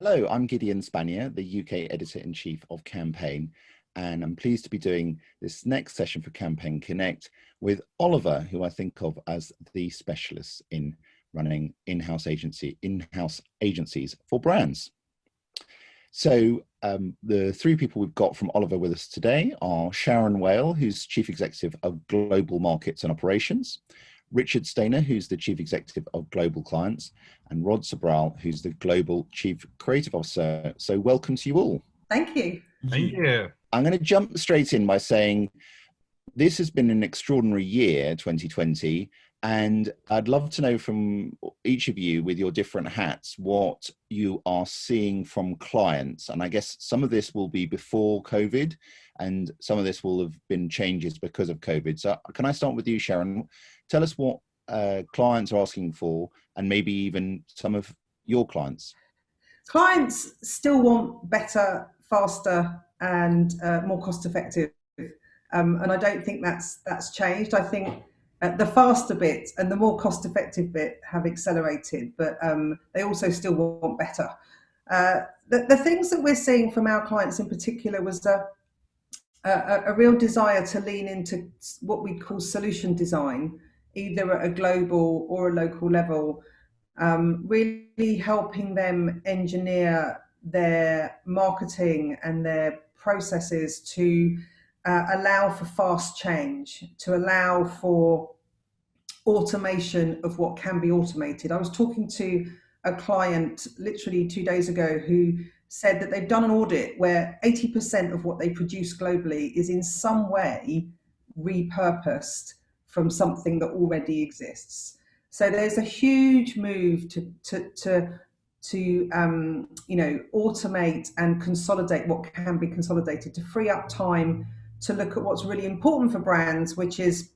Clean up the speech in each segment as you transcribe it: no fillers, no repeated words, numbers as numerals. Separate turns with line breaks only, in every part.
Hello, I'm Gideon Spanier, the UK Editor-in-Chief of Campaign, and I'm pleased to be doing this next session for Campaign Connect with Oliver, who I think of as the specialist in running in-house agencies for brands. So the three people we've got from Oliver with us today are Sharon Wale, who's Chief Executive of Global Markets and Operations, Richard Stainer, who's the Chief Executive of Global Clients, and Rod Sobral, who's the Global Chief Creative Officer. So welcome to you all.
Thank you.
Thank you.
I'm going to jump straight in by saying this has been an extraordinary year, 2020, and I'd love to know from each of you with your different hats what you are seeing from clients. And I guess some of this will be before COVID and some of this will have been changes because of COVID. So can I start with you, Sharon? Tell us what clients are asking for and maybe even some of your clients.
Clients still want better, faster and more cost effective. And I don't think that's changed. I think the faster bit and the more cost effective bit have accelerated, but they also still want better. The things that we're seeing from our clients in particular was a real desire to lean into what we call solution design, either at a global or a local level, really helping them engineer their marketing and their processes to allow for fast change, to allow for automation of what can be automated. I was talking to a client literally 2 days ago who said that they've done an audit where 80% of what they produce globally is in some way repurposed from something that already exists. So there's a huge move to automate and consolidate what can be consolidated, to free up time to look at what's really important for brands, which is,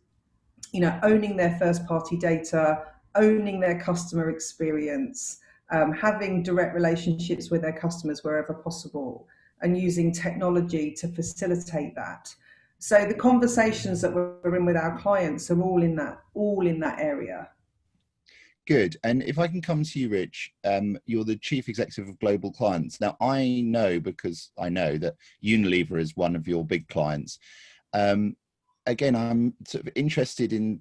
owning their first party data, owning their customer experience, having direct relationships with their customers wherever possible, and using technology to facilitate that. So the conversations that we're in with our clients are all in that area.
Good. And if I can come to you, Rich, you're the Chief Executive of Global Clients. Now, I know that Unilever is one of your big clients. Again, I'm sort of interested in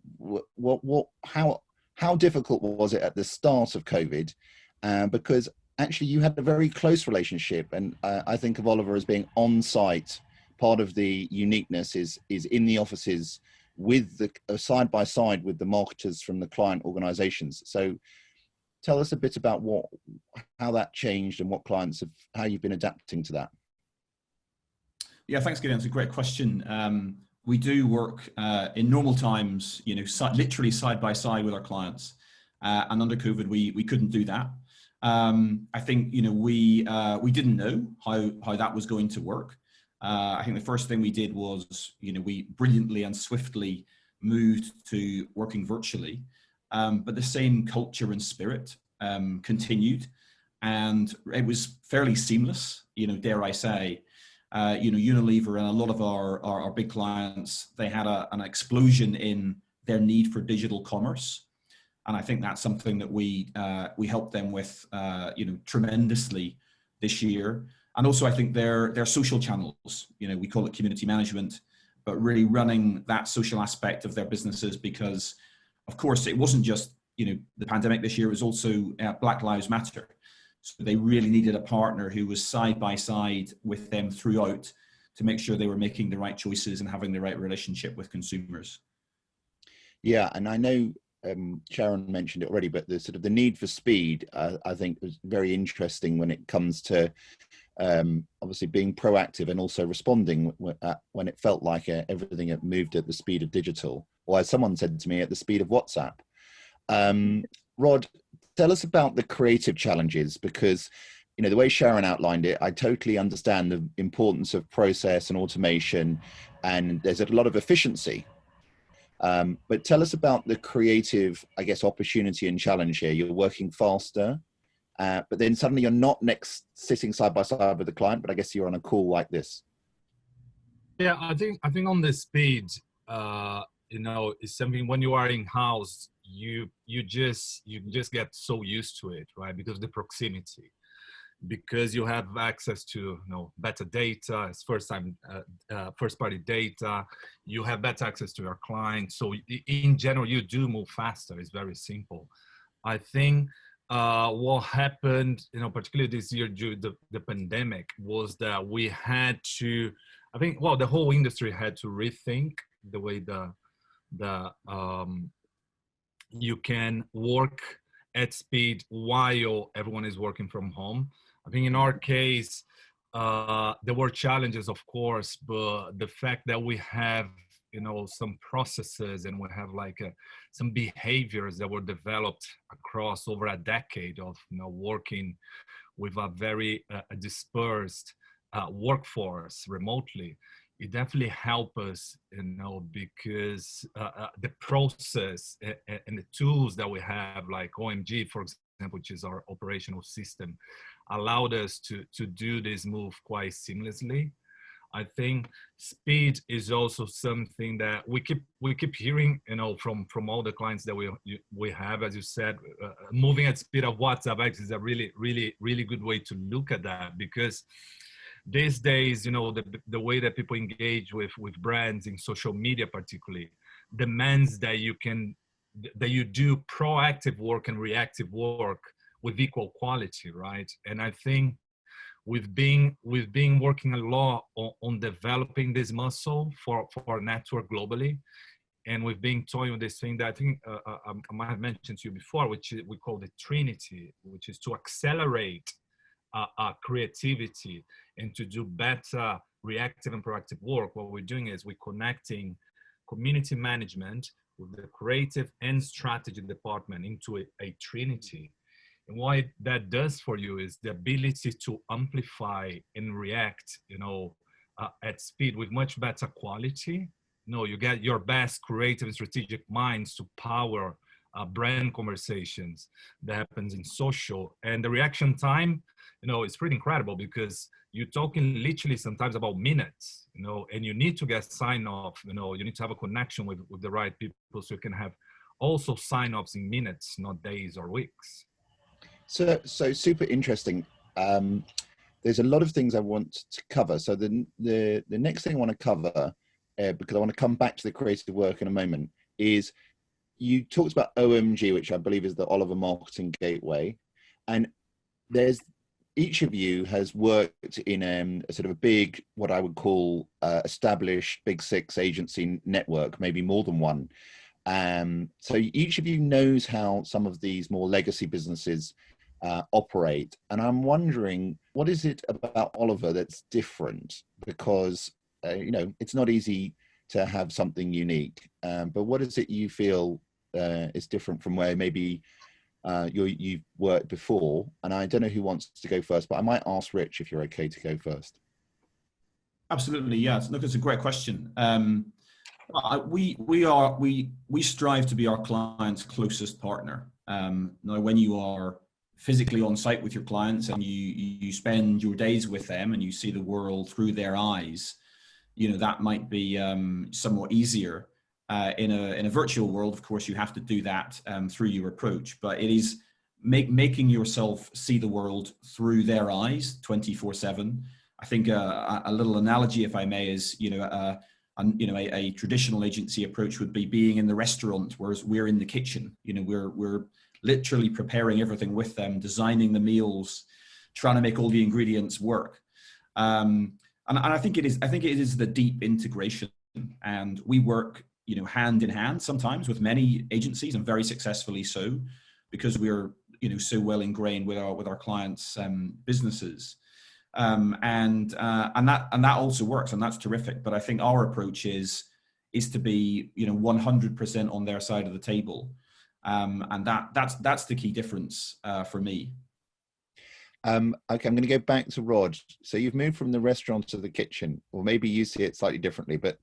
how difficult was it at the start of COVID? Because actually you had a very close relationship, and I think of Oliver as being on site. Part of the uniqueness is in the offices with the side by side with the marketers from the client organizations. So tell us a bit about how that changed and how you've been adapting to that.
Yeah, thanks, Gideon. It's a great question. We do work in normal times, literally side by side with our clients. And under COVID, we couldn't do that. I think, we didn't know how that was going to work. I think the first thing we did was, we brilliantly and swiftly moved to working virtually, but the same culture and spirit continued, and it was fairly seamless, dare I say. Unilever and a lot of our big clients, they had an explosion in their need for digital commerce. And I think that's something that we helped them with, tremendously this year. And also, I think their social channels, we call it community management, but really running that social aspect of their businesses, because, of course, it wasn't just, the pandemic this year, it was also Black Lives Matter. So they really needed a partner who was side by side with them throughout to make sure they were making the right choices and having the right relationship with consumers.
Yeah, and I know Sharon mentioned it already, but the need for speed, I think, was very interesting when it comes to obviously being proactive and also responding when it felt like everything had moved at the speed of digital, or as someone said to me, at the speed of WhatsApp. Rod, tell us about the creative challenges, because the way Sharon outlined it, I totally understand the importance of process and automation, and there's a lot of efficiency. But tell us about the creative, I guess, opportunity and challenge here. You're working faster, but then suddenly you're not sitting side by side with the client, but I guess you're on a call like this.
Yeah, I think on the speed, it's something when you are in house, you just get so used to it, right? Because of the proximity. because you have access to better data, it's first party data, you have better access to your clients. So in general, you do move faster. It's very simple. I think what happened, particularly this year due to the pandemic, was that we had to, the whole industry had to rethink the way you can work at speed while everyone is working from home. I think in our case, there were challenges, of course, but the fact that we have, some processes and we have some behaviors that were developed across over a decade of, working with a very dispersed workforce remotely, it definitely helped us, because the process and the tools that we have, like OMG, for example, which is our operational system, allowed us to do this move quite seamlessly. I think speed is also something that we keep hearing, from all the clients that we have. As you said, moving at speed of WhatsApp X is a really, really, really good way to look at that, because these days, the way that people engage with brands in social media particularly demands that you do proactive work and reactive work with equal quality, right? And I think we've been working a lot on developing this muscle for our network globally. And we've been toying with this thing that I think I might have mentioned to you before, which we call the Trinity, which is to accelerate creativity and to do better reactive and proactive work. What we're doing is we're connecting community management with the creative and strategy department into a Trinity. And what that does for you is the ability to amplify and react, at speed with much better quality. You get your best creative and strategic minds to power brand conversations that happens in social. And the reaction time, it's pretty incredible, because you're talking literally sometimes about minutes, and you need to get sign off, you need to have a connection with the right people, so you can have also sign offs in minutes, not days or weeks.
So super interesting. There's a lot of things I want to cover. So the next thing I want to cover, because I want to come back to the creative work in a moment, is you talked about OMG, which I believe is the Oliver Marketing Gateway, and each of you has worked in a sort of a big, what I would call established Big Six agency network, maybe more than one. So each of you knows how some of these more legacy businesses operate. And I'm wondering, what is it about Oliver that's different? Because, it's not easy to have something unique, but what is it you feel is different from where maybe you've worked before? And I don't know who wants to go first, but I might ask Rich if you're okay to go first.
Absolutely, yes. Look, it's a great question. We strive to be our client's closest partner. Now, when you are physically on site with your clients and you spend your days with them and you see the world through their eyes, that might be somewhat easier. In a virtual world, of course, you have to do that through your approach, but it is making yourself see the world through their eyes 24/7. I think a little analogy, if I may, is a traditional agency approach would be being in the restaurant, whereas we're in the kitchen. We're literally preparing everything with them, designing the meals, trying to make all the ingredients work. And I think it is the deep integration, and we work hand in hand sometimes with many agencies, and very successfully so, because we're so well ingrained with our clients' businesses. And that also works, and that's terrific. But I think our approach is to be 100% on their side of the table, and that's the key difference for me.
Okay, I'm going to go back to Rod. So you've moved from the restaurant to the kitchen, or maybe you see it slightly differently, but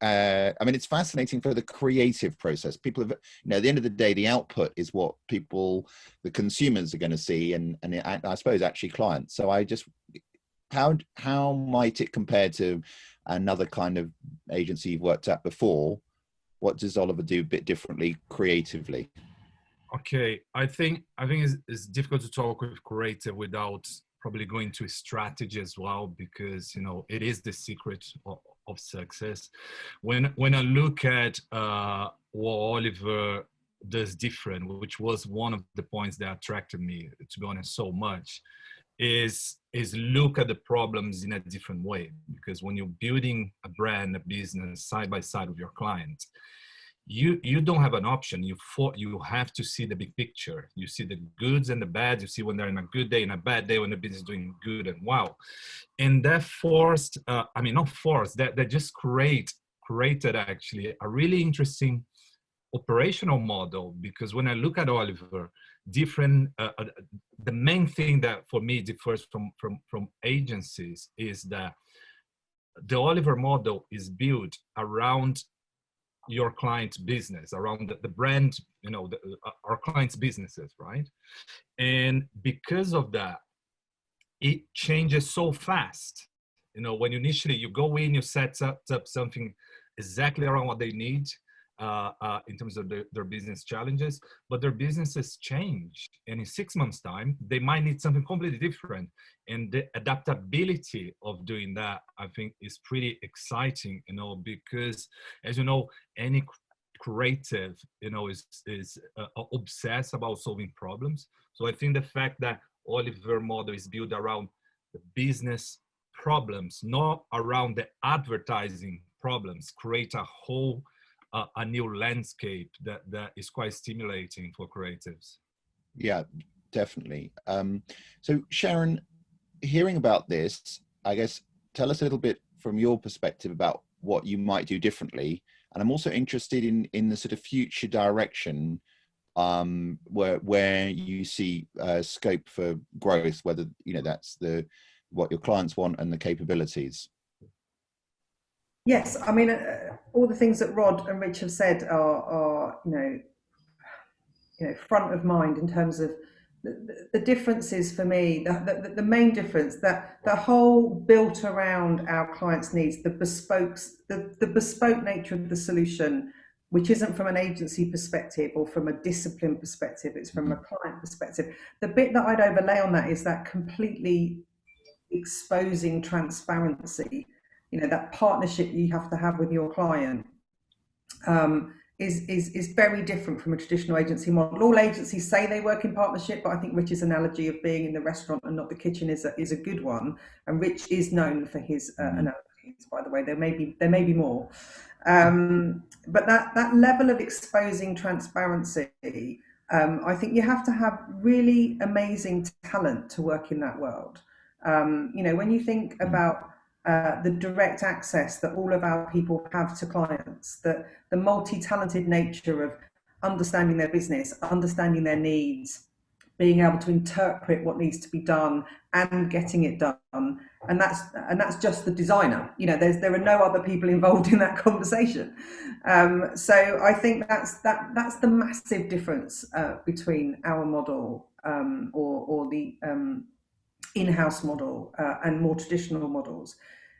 it's fascinating for the creative process. People have, at the end of the day, the output is what the consumers are going to see, and I suppose actually clients. So how might it compare to another kind of agency you've worked at before? What does Oliver do a bit differently creatively?
Okay, I think it's difficult to talk with creative without probably go into strategy as well, because it is the secret of success. When I look at what Oliver does different, which was one of the points that attracted me, to be honest, so much, is look at the problems in a different way. Because when you're building a brand, a business side by side with your client, you don't have an option. You have to see the big picture. You see the goods and the bads. You see when they're in a good day and a bad day, when the business is doing good and well. And that forced, not forced, that just created actually a really interesting operational model. Because when I look at Oliver, the main thing that for me differs from agencies is that the Oliver model is built around your client's business, around the brand, our clients' businesses, right? And because of that, it changes so fast. When initially you go in, you set up something exactly around what they need in terms of their business challenges, but their businesses change. And in 6 months' time, they might need something completely different. And the adaptability of doing that, I think, is pretty exciting, because, as you know, any creative, is obsessed about solving problems. So I think the fact that Oliver model is built around the business problems, not around the advertising problems, create a new landscape that is quite stimulating for creatives.
Yeah, definitely. So Sharon, hearing about this, I guess, tell us a little bit from your perspective about what you might do differently. And I'm also interested in the sort of future direction where you see scope for growth, whether, that's what your clients want and the capabilities.
Yes, all the things that Rod and Rich have said are front of mind in terms of the differences for me. The main difference, that the whole built around our clients' needs, the bespoke nature of the solution, which isn't from an agency perspective or from a discipline perspective, it's from a client perspective. The bit that I'd overlay on that is that completely exposing transparency. That partnership you have to have with your client is very different from a traditional agency model. All agencies say they work in partnership, but I think Rich's analogy of being in the restaurant and not the kitchen is a good one. And Rich is known for his analogies, by the way. There may be more, but that level of exposing transparency, I think you have to have really amazing talent to work in that world. When you think about the direct access that all of our people have to clients, the multi-talented nature of understanding their business, understanding their needs, being able to interpret what needs to be done and getting it done, and that's just the designer. There are no other people involved in that conversation. So I think that's the massive difference between our model or the in-house model and more traditional models.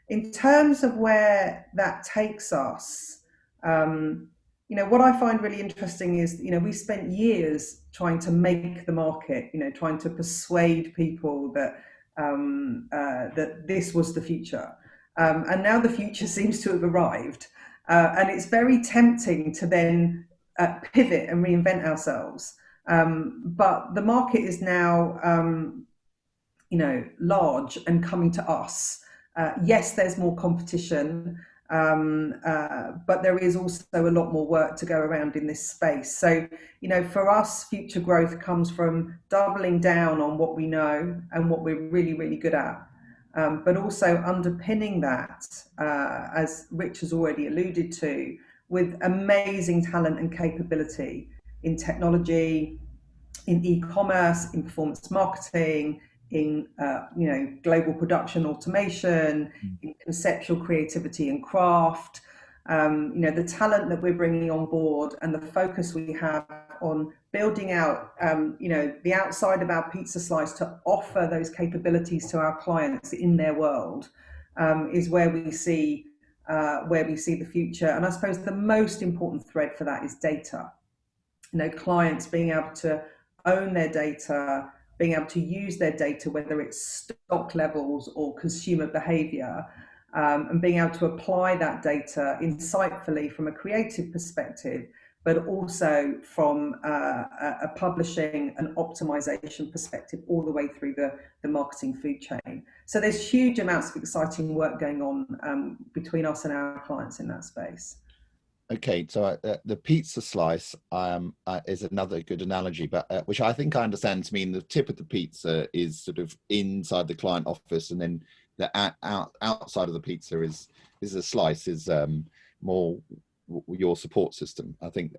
In terms of where that takes us, what I find really interesting is, we spent years trying to make the market, trying to persuade people that that this was the future, and now the future seems to have arrived, and it's very tempting to then pivot and reinvent ourselves. But the market is now large and coming to us. Yes, there's more competition, but there is also a lot more work to go around in this space. So, for us, future growth comes from doubling down on what we know and what we're really, really good at, but also underpinning that, as Rich has already alluded to, with amazing talent and capability in technology, in e-commerce, in performance marketing, in global production automation, in conceptual creativity and craft. The talent that we're bringing on board and the focus we have on building out the outside of our pizza slice to offer those capabilities to our clients in their world is where we see the future. And I suppose the most important thread for that is data. Clients being able to own their data, being able to use their data, whether it's stock levels or consumer behavior, and being able to apply that data insightfully from a creative perspective, but also from a publishing and optimization perspective all the way through the marketing food chain. So there's huge amounts of exciting work going on between us and our clients in that space.
Okay, so the pizza slice is another good analogy, but which I think I understand to mean the tip of the pizza is sort of inside the client office, and then the outside of the pizza is a slice, is more your support system. I think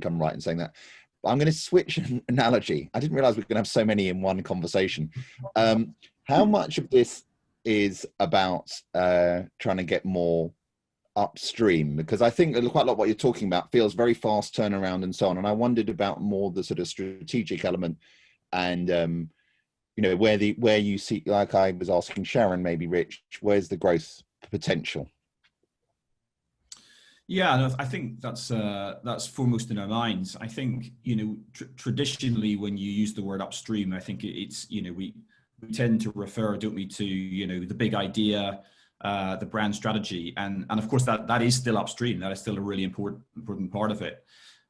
I'm right in saying that. I'm going to switch an analogy. I didn't realize we were going to have so many in one conversation. How much of this is about trying to get more upstream? Because I think quite a lot of what you're talking about feels very fast turnaround and so on. And I wondered about more the sort of strategic element and, you know, where you see, like I was asking Sharon, maybe Rich, where's the growth potential?
Yeah, I think that's foremost in our minds. I think, you know, traditionally when you use the word upstream, I think it's, you know, we tend to refer, don't we, to, you know, the big idea, the brand strategy, and of course that is still upstream. That is still a really important part of it.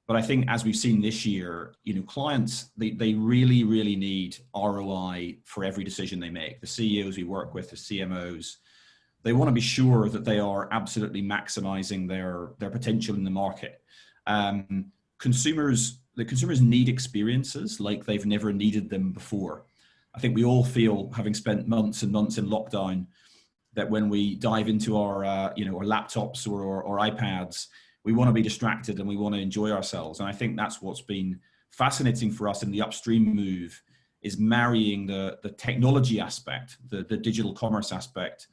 But I think as we've seen this year, you know, clients, they really need ROI for every decision they make. The CEOs we work with, the CMOs, they want to be sure that they are absolutely maximizing their potential in the market. The consumers need experiences like they've never needed them before. I think we all feel, having spent months and months in lockdown, that when we dive into our you know, our laptops or iPads, we want to be distracted and we want to enjoy ourselves. And I think that's what's been fascinating for us in the upstream move, is marrying the technology aspect, the digital commerce aspect,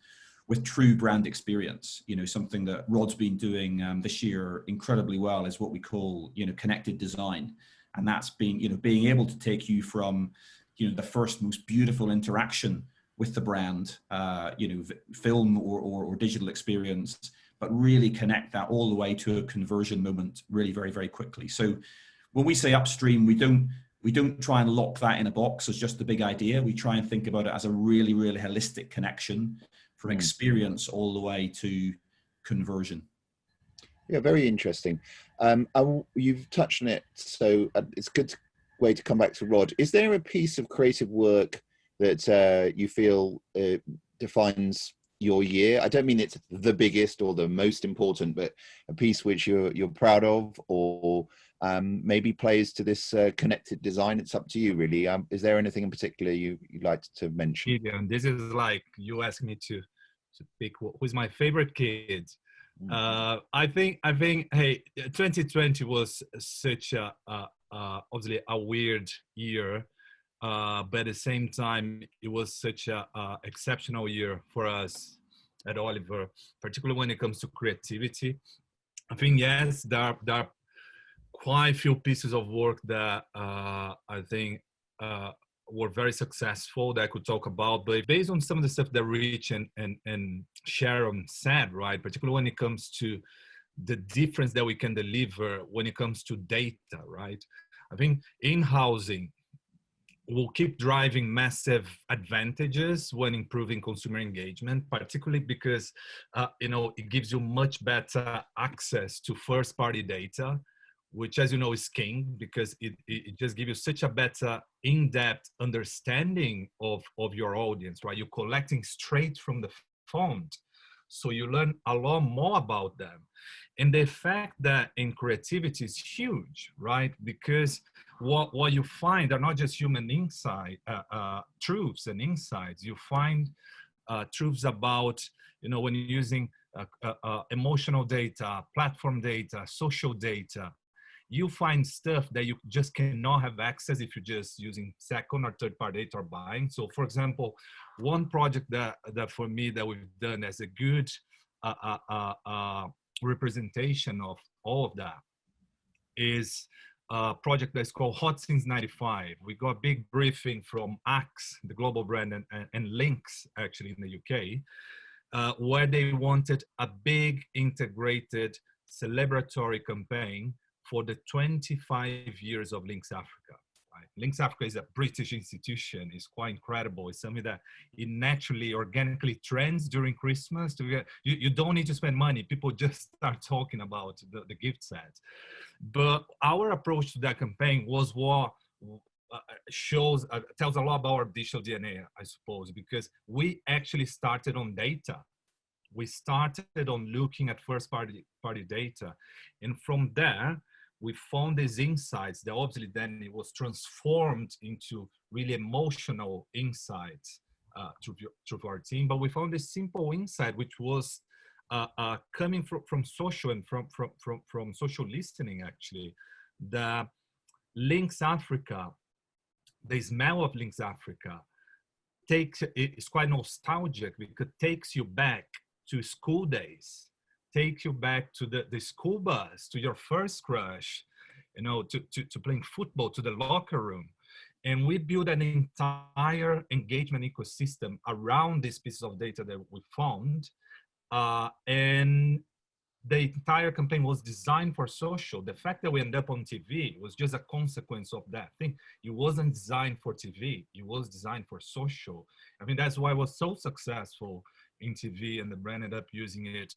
with true brand experience. You know, something that Rod's been doing this year incredibly well is what we call, you know, connected design. And that's been, you know, being able to take you from, you know, the first most beautiful interaction with the brand, you know, film or digital experience, but really connect that all the way to a conversion moment really very quickly. So when we say upstream, we don't try and lock that in a box as just the big idea. We try and think about it as a really holistic connection from experience all the way to conversion.
Yeah, very interesting. You've touched on it, so it's a good way to come back to Rod. Is there a piece of creative work that you feel defines your year? I don't mean it's the biggest or the most important, but a piece which you're proud of, or maybe plays to this connected design. It's up to you, really. Is there anything in particular you'd like to mention?
Gideon, this is like you asked me to pick who's my favorite kid. I think hey, 2020 was such a obviously a weird year, but at the same time it was such a exceptional year for us at Oliver, particularly when it comes to creativity. I think yes, there are quite a few pieces of work that I think were very successful that I could talk about, but based on some of the stuff that Rich and Sharon said, right, particularly when it comes to the difference that we can deliver when it comes to data, right? I think in-housing will keep driving massive advantages when improving consumer engagement, particularly because you know, it gives you much better access to first-party data, which, as you know, is king, because it just gives you such a better in-depth understanding of your audience, right? You're collecting straight from the font, so you learn a lot more about them. And the fact that in creativity is huge, right? Because what you find are not just human insight, truths and insights. You find truths about, you know, when you're using emotional data, platform data, social data, you find stuff that you just cannot have access if you're just using second or third party data or buying. So for example, one project that for me that we've done as a good representation of all of that is a project that's called Hot Since 95. We got a big briefing from Axe, the global brand, and Lynx, actually, in the UK, where they wanted a big integrated celebratory campaign for the 25 years of Lynx Africa, Links Africa is a British institution. It's quite incredible. It's something that it naturally, organically trends during Christmas. You don't need to spend money. People just start talking about the gift set. But our approach to that campaign was what tells a lot about our digital DNA, I suppose, because we actually started on data. We started on looking at first party data. And from there, we found these insights that obviously then it was transformed into really emotional insights through our team. But we found this simple insight, which was coming from social and from social listening, actually. The Links Africa, the smell of Links Africa it's quite nostalgic because it takes you back to school days, take you back to the school bus, to your first crush, to playing football, to the locker room. And we built an entire engagement ecosystem around this piece of data that we found. And the entire campaign was designed for social. The fact that we ended up on TV was just a consequence of that thing. It wasn't designed for TV. It was designed for social. I mean, that's why it was so successful in TV, and the brand ended up using it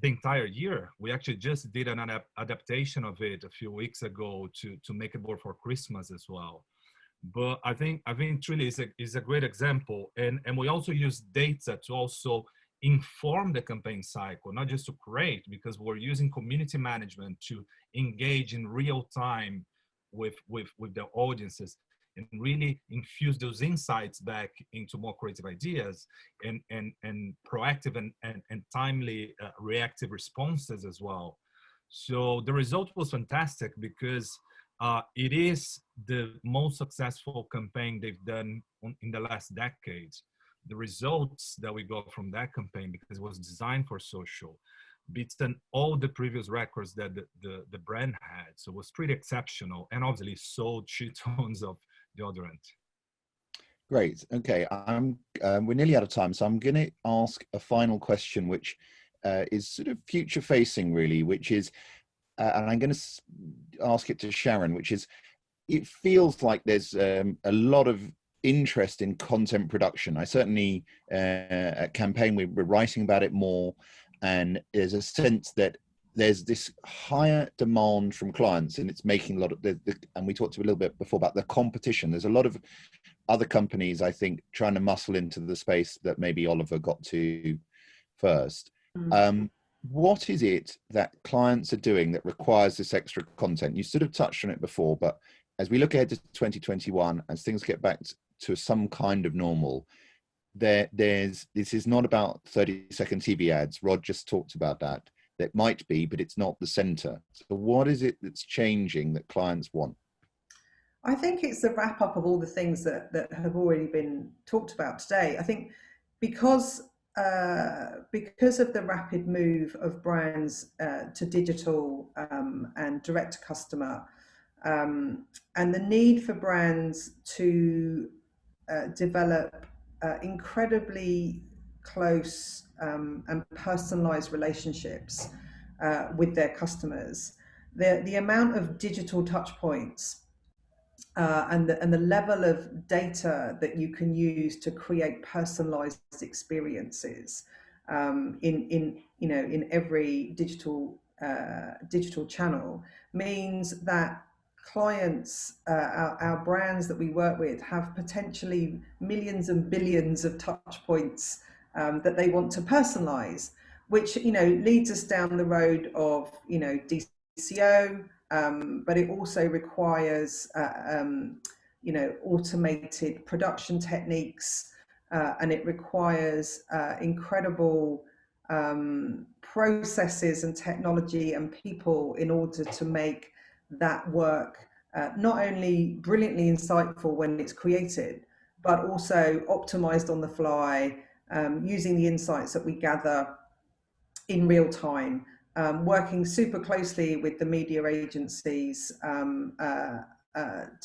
the entire year. We actually just did an adaptation of it a few weeks ago to make it work for Christmas as well. But I think truly is a great example. And we also use data to also inform the campaign cycle, not just to create, because we're using community management to engage in real time with the audiences and really infuse those insights back into more creative ideas and proactive and timely reactive responses as well. So the result was fantastic because it is the most successful campaign they've done in the last decade. The results that we got from that campaign, because it was designed for social, beats than all the previous records that the brand had. So it was pretty exceptional, and obviously sold shit tons of deodorant.
Great. Okay, we're nearly out of time, so I'm going to ask a final question, which is sort of future facing, really, which is, and I'm going to ask it to Sharon, which is, it feels like there's a lot of interest in content production. I certainly at Campaign we're writing about it more, and there's a sense that there's this higher demand from clients, and it's making a lot of and we talked a little bit before about the competition. There's a lot of other companies, I think, trying to muscle into the space that maybe Oliver got to first. What is it that clients are doing that requires this extra content? You sort of touched on it before, but as we look ahead to 2021, as things get back to some kind of normal, this is not about 30-second TV ads. Rod just talked about that. That might be, but it's not the center. So what is it that's changing that clients want?
I think it's the wrap up of all the things that have already been talked about today. I think because of the rapid move of brands to digital and direct to customer, and the need for brands to develop incredibly close and personalized relationships with their customers, the amount of digital touch points and the level of data that you can use to create personalized experiences in every digital channel means that clients, our brands that we work with, have potentially millions and billions of touch points that they want to personalize, which leads us down the road of DCO, but it also requires automated production techniques, and it requires incredible processes and technology and people in order to make that work not only brilliantly insightful when it's created, but also optimized on the fly, using the insights that we gather in real time, working super closely with the media agencies to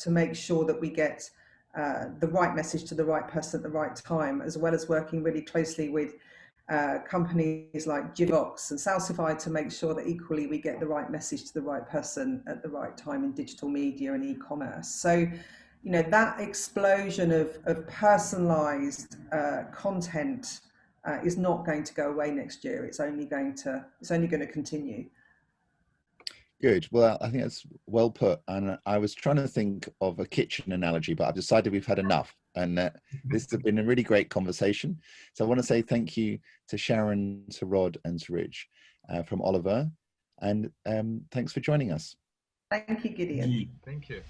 make sure that we get the right message to the right person at the right time, as well as working really closely with companies like Givox and Salsify to make sure that equally we get the right message to the right person at the right time in digital media and e-commerce. So, you know, that explosion of personalized content is not going to go away next year. It's only going to continue.
Good. Well, I think that's well put. And I was trying to think of a kitchen analogy, but I've decided we've had enough. And this has been a really great conversation. So I want to say thank you to Sharon, to Rod, and to Rich from Oliver. And thanks for joining us.
Thank you, Gideon.
Thank you.